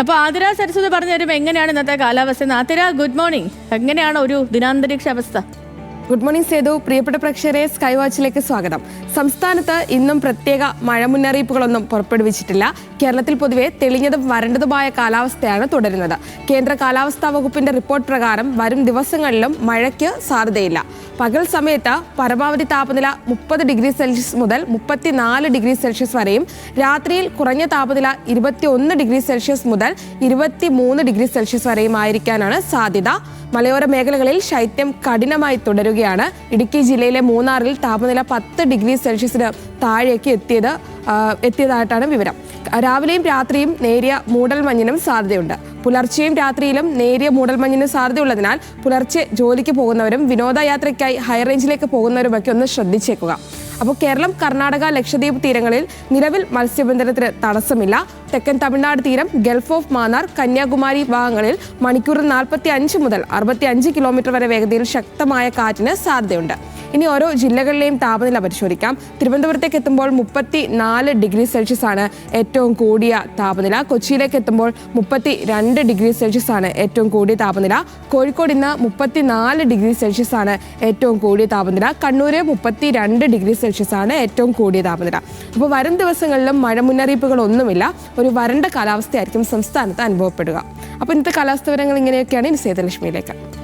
അപ്പോൾ ആതിര സരസ്വതി പറഞ്ഞു തരും എങ്ങനെയാണ് ഇന്നത്തെ കാലാവസ്ഥ. Athira, good morning. എങ്ങനെയാണ് ഒരു ദിനാന്തരീക്ഷ അവസ്ഥ? Good morning Sethu. പ്രിയപ്പെട്ട പ്രേക്ഷകരെ, സ്കൈ വാച്ചിലേക്ക് സ്വാഗതം. സംസ്ഥാനത്ത് ഇന്നും പ്രത്യേക മഴ മുന്നറിയിപ്പുകളൊന്നും പുറപ്പെടുവിച്ചിട്ടില്ല. കേരളത്തിൽ പൊതുവെ തെളിഞ്ഞതും വരണ്ടതുമായ കാലാവസ്ഥയാണ് തുടരുന്നത്. കേന്ദ്ര കാലാവസ്ഥാ വകുപ്പിന്റെ റിപ്പോർട്ട് പ്രകാരം വരും ദിവസങ്ങളിലും മഴയ്ക്ക് സാധ്യതയില്ല. പകൽ സമയത്ത് പരമാവധി താപനില 30 ഡിഗ്രി സെൽഷ്യസ് മുതൽ 34 ഡിഗ്രി സെൽഷ്യസ് വരെയും രാത്രിയിൽ കുറഞ്ഞ താപനില 21 ഡിഗ്രി സെൽഷ്യസ് മുതൽ 23 ഡിഗ്രി സെൽഷ്യസ് വരെയും ആയിരിക്കാനാണ് സാധ്യത. മലയോര മേഖലകളിൽ ശൈത്യം കഠിനമായി തുടരുകയാണ്. ഇടുക്കി ജില്ലയിലെ മൂന്നാറിൽ താപനില 10 ഡിഗ്രി സെൽഷ്യസിന് താഴേക്ക് എത്തിയതായിട്ടാണ് വിവരം. രാവിലെയും രാത്രിയും നേരിയ മൂടൽമഞ്ഞിനും സാധ്യതയുണ്ട്. പുലർച്ചെയും രാത്രിയിലും നേരിയ മൂടൽമഞ്ഞിന് സാധ്യതയുള്ളതിനാൽ പുലർച്ചെ ജോലിക്ക് പോകുന്നവരും വിനോദയാത്രയ്ക്കായി ഹൈറേഞ്ചിലേക്ക് പോകുന്നവരുമൊക്കെ ഒന്ന് ശ്രദ്ധിച്ചേക്കുക. അപ്പോൾ കേരളം, കർണാടക, ലക്ഷദ്വീപ് തീരങ്ങളിൽ നിലവിൽ മത്സ്യബന്ധനത്തിന് തടസ്സമില്ല. തെക്കൻ തമിഴ്നാട് തീരം, ഗൾഫ് ഓഫ് മാന്നാർ, കന്യാകുമാരി ഭാഗങ്ങളിൽ മണിക്കൂറിൽ 45 മുതൽ 65 കിലോമീറ്റർ വരെ വേഗതയിൽ ശക്തമായ കാറ്റിന് സാധ്യതയുണ്ട്. ഇനി ഓരോ ജില്ലകളിലെയും താപനില പരിശോധിക്കാം. തിരുവനന്തപുരത്തേക്ക് എത്തുമ്പോൾ 34 ഡിഗ്രി സെൽഷ്യസ് ആണ് ഏറ്റവും കൂടിയ താപനില. കൊച്ചിയിലേക്ക് എത്തുമ്പോൾ 32 ഡിഗ്രി സെൽഷ്യസ് ആണ് ഏറ്റവും കൂടിയ താപനില. കോഴിക്കോട് ഇന്ന് 34 ഡിഗ്രി സെൽഷ്യസ് ആണ് ഏറ്റവും കൂടിയ താപനില. കണ്ണൂര് 32 ഡിഗ്രി സെൽഷ്യസ് ആണ് ഏറ്റവും കൂടിയ താപനില. അപ്പോൾ വരും ദിവസങ്ങളിലും മഴ മുന്നറിയിപ്പുകളൊന്നുമില്ല. ഒരു വരണ്ട കാലാവസ്ഥയായിരിക്കും സംസ്ഥാനത്ത് അനുഭവപ്പെടുക. അപ്പോൾ ഇന്നത്തെ കാലാവസ്ഥ വിവരങ്ങൾ ഇങ്ങനെയൊക്കെയാണ്. ഇനി സേതുലക്ഷ്മിയിലേക്ക്.